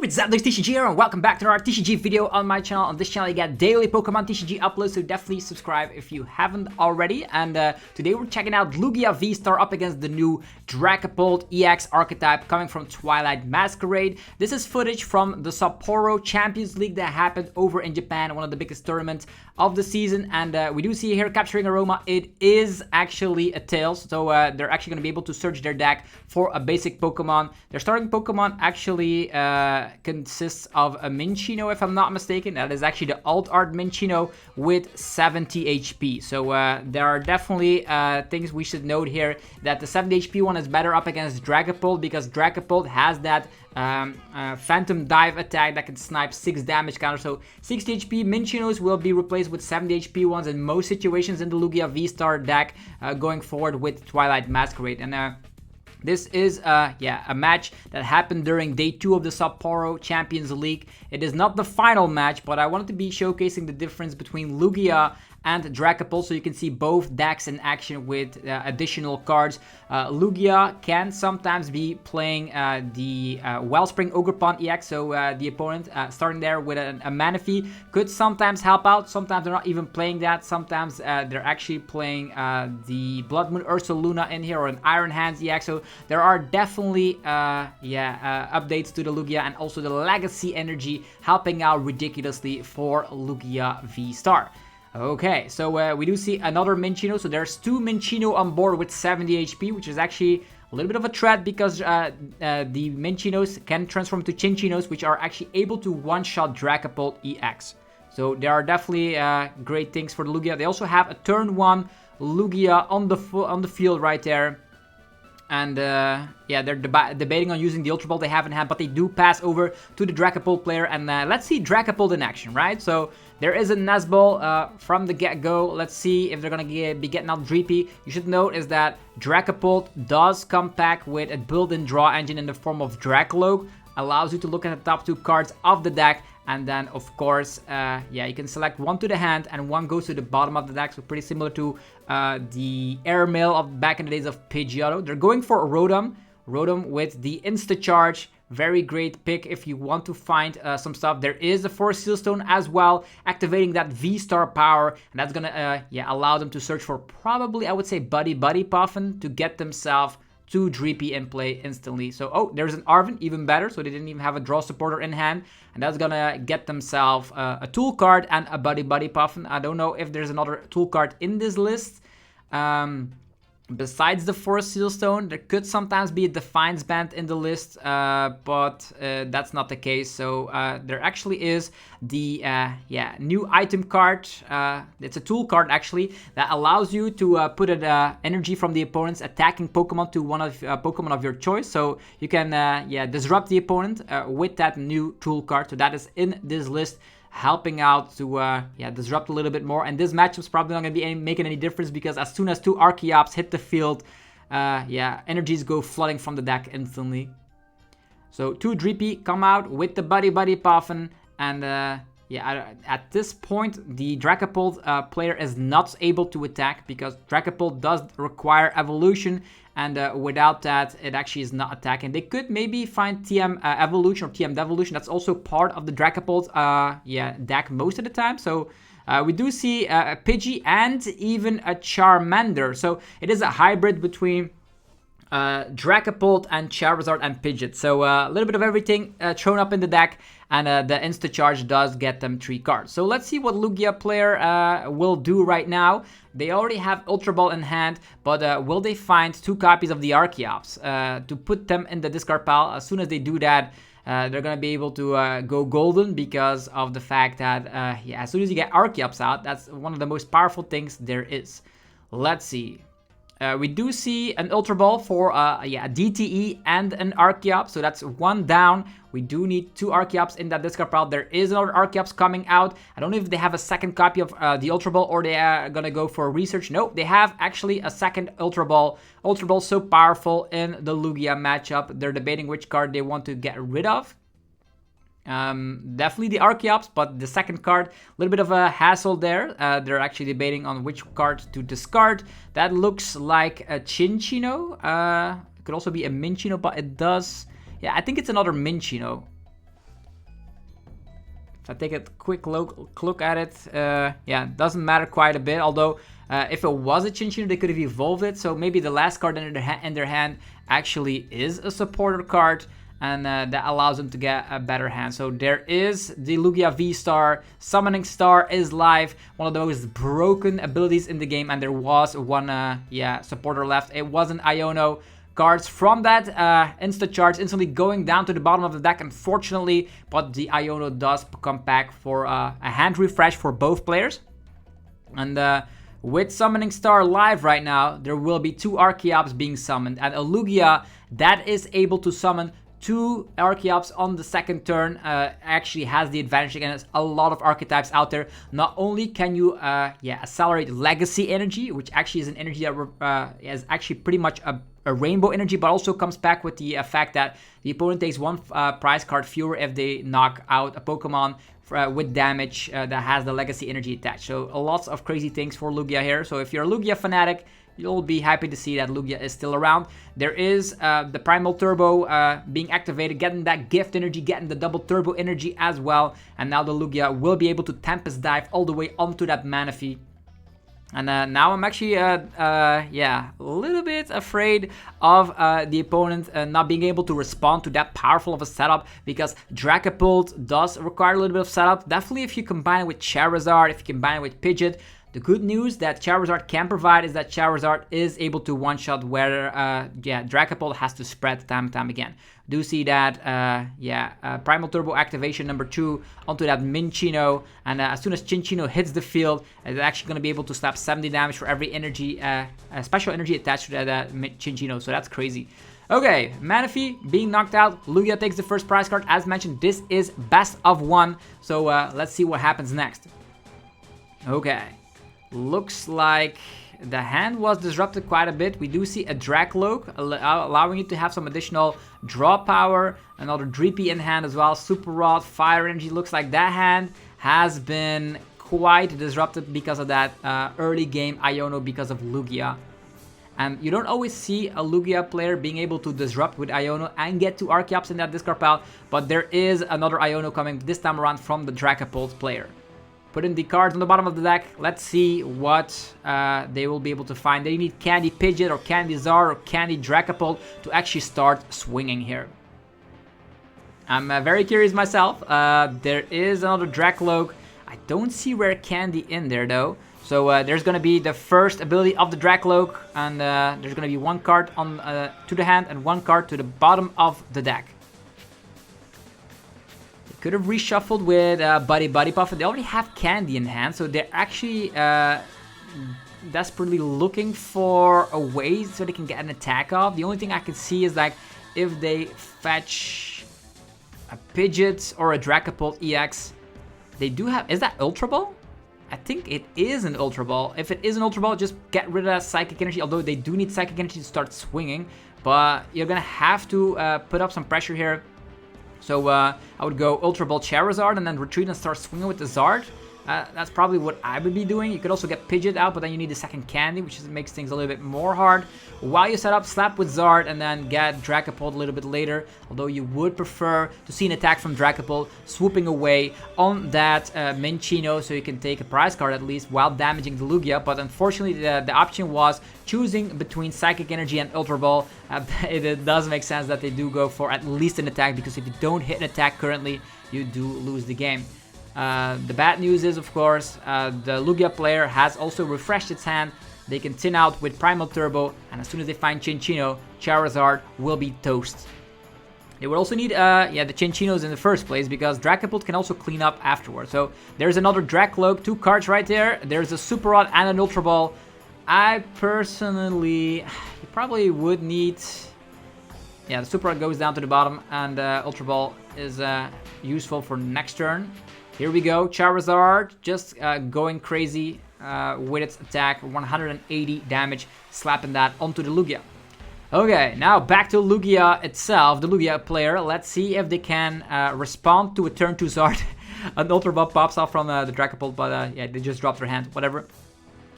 it's ZapdosTCG here, and welcome back to another TCG video on my channel. On this channel, you get daily Pokemon TCG uploads, so definitely subscribe if you haven't already. And today we're checking out Lugia VSTAR up against the new Dragapult EX archetype coming from Twilight Masquerade. This is footage from the Sapporo Champions League that happened over in Japan, one of the biggest tournaments of the season. And we do see here capturing aroma. It is actually a Tails, so they're actually going to be able to search their deck for a basic Pokemon. Their starting Pokemon actually consists of a Minccino, if I'm not mistaken. That is actually the alt art Minccino with 70 HP. So there are definitely things we should note here, that the 70 HP one is better up against Dragapult, because Dragapult has that Phantom Dive attack that can snipe 6 damage counter. So 60 HP Minccinos will be replaced with 70 HP ones in most situations in the Lugia VSTAR deck going forward with Twilight Masquerade. And this is a match that happened during day 2 of the Sapporo Champions League. It is not the final match, but I wanted to be showcasing the difference between Lugia and Dragapult, so you can see both decks in action with additional cards. Lugia can sometimes be playing the Wellspring Ogerpon EX, so the opponent starting there with a Manaphy could sometimes help out. Sometimes they're not even playing that. Sometimes they're actually playing the Blood Moon Ursaluna in here, or an Iron Hands EX. So there are definitely updates to the Lugia, and also the Legacy Energy helping out ridiculously for Lugia VSTAR. Okay, so we do see another Minccino. So there's 2 Minccino on board with 70 HP, which is actually a little bit of a threat, because the Minccinos can transform to Chinchinos, which are actually able to one-shot Dragapult EX. So there are definitely great things for the Lugia. They also have a turn 1 Lugia on the field right there. And yeah, they're debating on using the Ultra Ball they have in hand, but they do pass over to the Dragapult player. And let's see Dragapult in action, right? So there is a Nazball from the get-go. Let's see if they're going to be getting out Dreepy. You should note is that Dragapult does come back with a built-in draw engine in the form of Dracloak. Allows you to look at the top 2 cards of the deck. And then, of course, you can select 1 to the hand and 1 goes to the bottom of the deck. So pretty similar to the Airmail of back in the days of Pidgeotto. They're going for a Rotom. Rotom with the Insta Charge. Very great pick if you want to find some stuff. There is a Force Seal Stone as well, activating that V-Star power. And that's going to allow them to search for probably, I would say, Buddy Puffin to get themselves 2 Dreepy in play instantly. So, oh, there's an Arven, even better. So they didn't even have a draw supporter in hand. And that's gonna get themselves a tool card and a Buddy Puffin. I don't know if there's another tool card in this list. Besides the Forest Seal Stone, there could sometimes be a Defiance Band in the list, but that's not the case. So there actually is the new item card. It's a tool card actually that allows you to put an energy from the opponent's attacking Pokemon to one of Pokemon of your choice. So you can disrupt the opponent with that new tool card. So that is in this list, helping out to disrupt a little bit more. And this matchup's probably not going to be making any difference, because as soon as 2 Archeops hit the field, energies go flooding from the deck instantly. So 2 Dreepy come out with the Buddy Puffin, and at this point the Dragapult player is not able to attack, because Dragapult does require evolution, and without that it actually is not attacking. They could maybe find TM evolution or TM devolution. That's also part of the Dragapult deck most of the time. So we do see a Pidgey and even a Charmander. So it is a hybrid between Dragapult and Charizard and Pidgeot. So a little bit of everything thrown up in the deck, and the Insta Charge does get them 3 cards. So let's see what Lugia player will do right now. They already have Ultra Ball in hand, but will they find 2 copies of the Archeops to put them in the discard pile? As soon as they do that, they're going to be able to go golden, because of the fact that as soon as you get Archeops out, that's one of the most powerful things there is. Let's see. We do see an Ultra Ball for a DTE and an Archeops, so that's 1 down. We do need 2 Archeops in that discard pile. There is another Archeops coming out. I don't know if they have a second copy of the Ultra Ball, or they are gonna go for research. No, they have actually a second Ultra Ball. Ultra Ball so powerful in the Lugia matchup. They're debating which card they want to get rid of. Definitely the Archeops, but the second card, a little bit of a hassle there. They're actually debating on which card to discard. That looks like a Chinchino. It could also be a Minccino, but it does... Yeah, I think it's another Minccino. So I take a quick look at it. Yeah, doesn't matter quite a bit. Although, if it was a Chinchino, they could have evolved it. So maybe the last card in their hand actually is a supporter card. And that allows them to get a better hand. So there is the Lugia VSTAR. Summoning Star is live. One of the most broken abilities in the game. And there was one supporter left. It wasn't Iono. Cards from that insta charge instantly going down to the bottom of the deck, unfortunately, but the Iono does come back for a hand refresh for both players. And with Summoning Star live right now, there will be 2 Archeops being summoned, and a Lugia that is able to summon 2 Archeops on the second turn actually has the advantage against a lot of archetypes out there. Not only can you accelerate Legacy Energy, which actually is an energy that is actually pretty much a rainbow energy, but also comes back with the fact that the opponent takes 1 prize card fewer if they knock out a Pokemon with damage that has the Legacy Energy attached. So lots of crazy things for Lugia here. So if you're a Lugia fanatic, you'll be happy to see that Lugia is still around. There is the Primal Turbo being activated, getting that gift energy, getting the double turbo energy as well. And now the Lugia will be able to Tempest Dive all the way onto that Manaphy. And now I'm actually, a little bit afraid of the opponent not being able to respond to that powerful of a setup, because Dragapult does require a little bit of setup. Definitely if you combine it with Charizard, if you combine it with Pidgeot. The good news that Charizard can provide is that Charizard is able to one-shot where, Dragapult has to spread time and time again. Do see that, Primal Turbo activation number 2 onto that Minccino, and as soon as Chinchino hits the field, it's actually going to be able to slap 70 damage for every energy, special energy attached to that Chinchino, so that's crazy. Okay, Manaphy being knocked out, Lugia takes the first prize card. As mentioned, this is best of 1, so let's see what happens next. Okay. Looks like the hand was disrupted quite a bit. We do see a Dracloak, allowing you to have some additional draw power. Another Dreepy in hand as well. Super Rod, Fire Energy. Looks like that hand has been quite disrupted because of that early game Iono because of Lugia. And you don't always see a Lugia player being able to disrupt with Iono and get 2 Archeops in that discard pile. But there is another Iono coming this time around from the Dragapult player. Putting the cards on the bottom of the deck. Let's see what they will be able to find. They need Candy Pidgeot or Candy Zar or Candy Dragapult to actually start swinging here. I'm very curious myself. There is another Dracloak. I don't see Rare Candy in there though. So there's going to be the first ability of the Dracloak. And there's going to be 1 card on to the hand and 1 card to the bottom of the deck. Could have reshuffled with Buddy Puff. They already have Candy in hand, so they're actually desperately looking for a way so they can get an attack off. The only thing I can see is like if they fetch a Pidgeot or a Dragapult EX, they do have. Is that Ultra Ball? I think it is an Ultra Ball. If it is an Ultra Ball, just get rid of that Psychic Energy. Although they do need Psychic Energy to start swinging, but you're gonna have to put up some pressure here. So I would go Ultra Ball Charizard and then retreat and start swinging with the Zard. That's probably what I would be doing. You could also get Pidgeot out, but then you need the second Candy, which makes things a little bit more hard. While you set up, slap with Zard and then get Dragapult a little bit later. Although you would prefer to see an attack from Dragapult swooping away on that Minccino, so you can take a prize card at least while damaging the Lugia. But unfortunately, the option was choosing between Psychic Energy and Ultra Ball. It does make sense that they do go for at least an attack, because if you don't hit an attack currently, you do lose the game. The bad news is, of course, the Lugia player has also refreshed its hand. They can tin out with Primal Turbo, and as soon as they find Chinchino, Charizard will be toast. They would also need the Chinchinos in the first place, because Dragapult can also clean up afterwards. So there's another Dracloak, 2 cards right there. There's a Super Rod and an Ultra Ball. I personally, you probably would need... Yeah, the Super Rod goes down to the bottom, and Ultra Ball is useful for next turn. Here we go, Charizard just going crazy with its attack, 180 damage, slapping that onto the Lugia. Okay, now back to Lugia itself, the Lugia player. Let's see if they can respond to a turn 2 Zard. An Ultra Ball pops off from the Dragapult, but yeah, they just dropped their hand, whatever.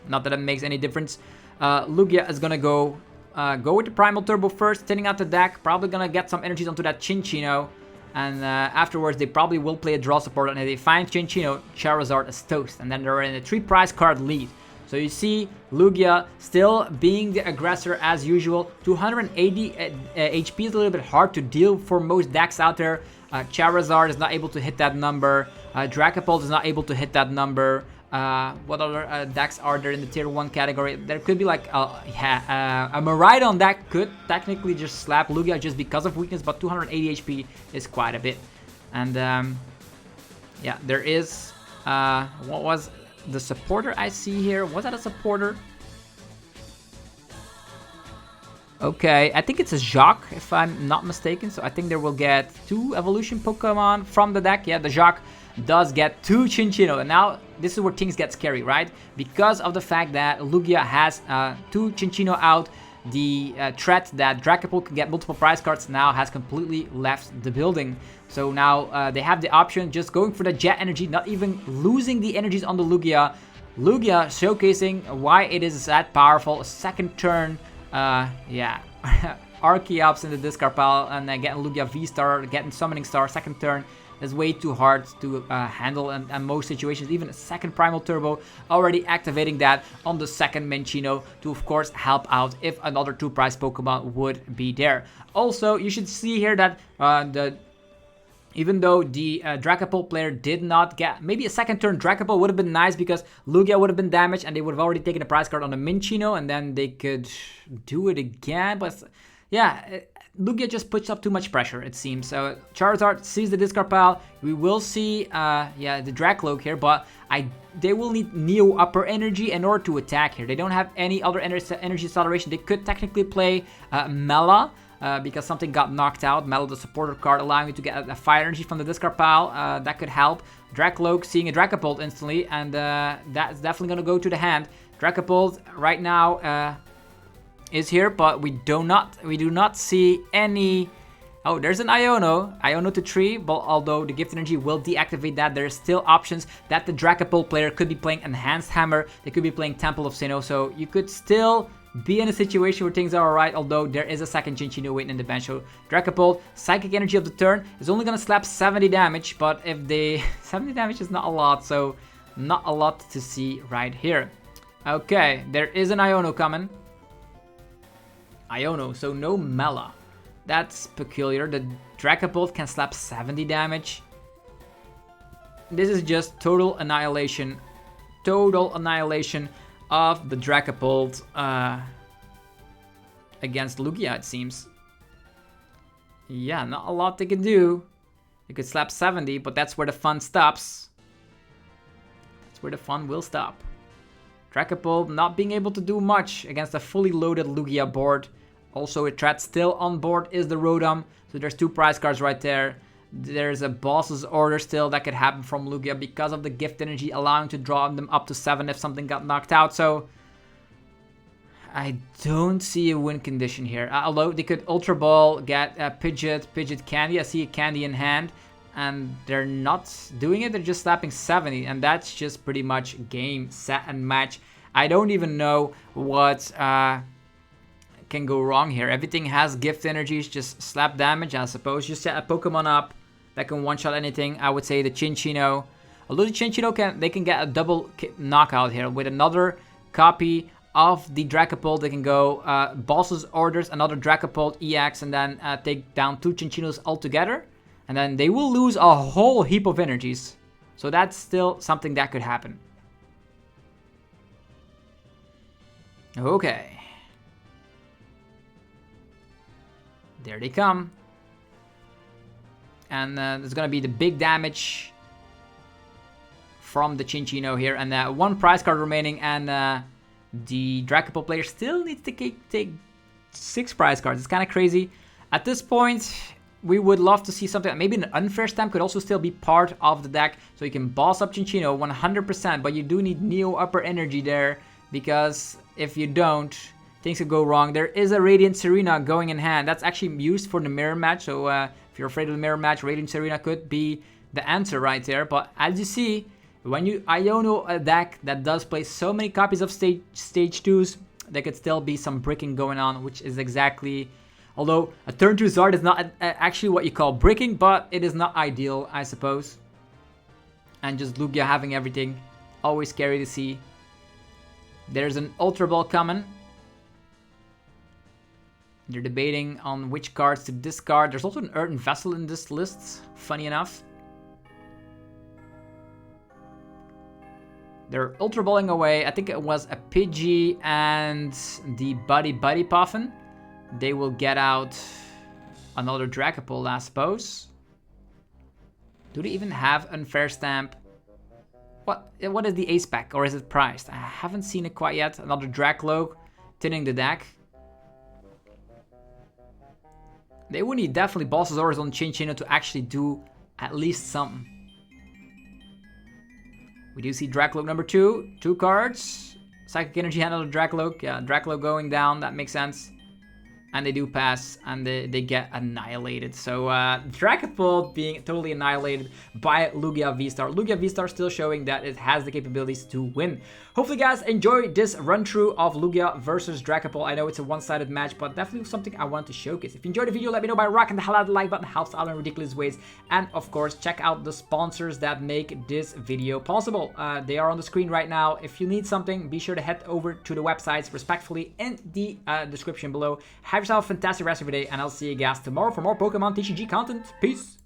Not that it makes any difference. Lugia is gonna go with the Primal Turbo first, thinning out the deck, probably gonna get some energies onto that Chinchino. And afterwards, they probably will play a draw support, and if they find Chin-Chino, Charizard is toast. And then they're in a 3 prize card lead. So you see Lugia still being the aggressor as usual. 280 HP is a little bit hard to deal for most decks out there. Charizard is not able to hit that number. Dragapult is not able to hit that number. What other decks are there in the tier 1 category? There could be like a Miraidon that could technically just slap Lugia just because of weakness, but 280 HP is quite a bit. And yeah, there is what was the supporter I see here? Was that a supporter? Okay, I think it's a Jacques, if I'm not mistaken. So I think they will get 2 evolution Pokemon from the deck. Yeah, the Jacques does get 2 Chin-Chino. And now this is where things get scary, right? Because of the fact that Lugia has 2 Chin-Chino out, the threat that Dragapult can get multiple prize cards now has completely left the building. So now they have the option just going for the Jet Energy, not even losing the energies on the Lugia. Lugia showcasing why it is that powerful. Second turn, yeah, Archeops in the discard pile, and then getting Lugia VSTAR, getting Summoning Star, second turn is way too hard to handle in most situations. Even a second Primal Turbo, already activating that on the second Minccino to, of course, help out if another 2 prize Pokemon would be there. Also, you should see here that even though the Dragapult player did not get, maybe a second turn Dragapult would have been nice because Lugia would have been damaged and they would have already taken a prize card on the Minccino and then they could do it again. But yeah, Lugia just puts up too much pressure, it seems. So Charizard sees the discard pile. We will see yeah, the Dracloak here, but they will need Neo Upper Energy in order to attack here. They don't have any other energy acceleration. They could technically play Mela, because something got knocked out. Metal, the supporter card, allowing you to get a fire energy from the discard pile. That could help. Dracloak seeing a Dragapult instantly, and that's definitely going to go to the hand. Dragapult right now is here, but we do not see any. Oh, there's an Iono to 3, but although the Gift Energy will deactivate that, there's still options that the Dragapult player could be playing Enhanced Hammer, they could be playing Temple of Sinnoh, so you could still be in a situation where things are alright, although there is a second Chinchino waiting in the bench. So Dragapult, Psychic Energy of the turn, is only going to slap 70 damage, but if they... 70 damage is not a lot, so not a lot to see right here. Okay, there is an Iono coming. Iono, so no Mela. That's peculiar. The Dragapult can slap 70 damage. This is just total annihilation. Total annihilation of the Dragapult against Lugia, it seems. Yeah, not a lot they can do. They could slap 70, but that's where the fun stops. That's where the fun will stop. Dragapult not being able to do much against a fully loaded Lugia board. Also, a threat still on board is the Rotom. So there's 2 prize cards right there. There's a boss's order still that could happen from Lugia because of the Gift Energy, allowing to draw them up to 7 if something got knocked out. So I don't see a win condition here. Although they could Ultra Ball, get a Pidgeot Candy. I see a Candy in hand. And they're not doing it. They're just slapping 70. And that's just pretty much game, set, and match. I don't even know what can go wrong here. Everything has Gift Energies, just slap damage. I suppose you set a Pokemon up that can one-shot anything. I would say the Chinchino. Although the Chinchino they can get a double knockout here with another copy of the Dragapult. They can go Boss's Orders, another Dragapult EX, and then take down 2 Chinchinos altogether. And then they will lose a whole heap of energies. So that's still something that could happen. Okay. There they come. And there's going to be the big damage from the Chinchino here. And 1 prize card remaining. And the Dragapult player still needs to take 6 prize cards. It's kind of crazy. At this point, we would love to see something. Maybe an Unfair Stamp could also still be part of the deck. So you can boss up Chinchino 100%. But you do need Neo Upper Energy there. Because if you don't, things could go wrong. There is a Radiant Serena going in hand. That's actually used for the mirror match. So if you're afraid of the mirror match, Radiant Serena could be the answer right there. But as you see, when you Iono a deck that does play so many copies of stage 2s, there could still be some bricking going on, which is exactly... Although a turn 2 Zard is not actually what you call bricking, but it is not ideal, I suppose. And just Lugia having everything, always scary to see. There's an Ultra Ball coming. They're debating on which cards to discard. There's also an Earthen Vessel in this list, funny enough. They're Ultra Balling away. I think it was a Pidgey and the Buddy Puffin. They will get out another Dragapult, I suppose. Do they even have Unfair Stamp? What is the ace pack, or is it priced? I haven't seen it quite yet. Another Dracloak, thinning the deck. They would need definitely Bossasaurus on Chin-Chino to actually do at least something. We do see Dracloak number 2. 2 cards. Psychic Energy and another Dracloak. Yeah, Dracloak going down. That makes sense. And they do pass, and they get annihilated. So Dragapult being totally annihilated by Lugia VSTAR. Lugia VSTAR still showing that it has the capabilities to win. Hopefully guys enjoy this run through of Lugia versus Dragapult. I know it's a one-sided match, but definitely something I want to showcase. If you enjoyed the video, let me know by rocking the hell out of the like button. Helps out in ridiculous ways. And of course, check out the sponsors that make this video possible. They are on the screen right now. If you need something, be sure to head over to the websites respectfully in the description below. Have yourself a fantastic rest of your day, and I'll see you guys tomorrow for more Pokemon TCG content. Peace!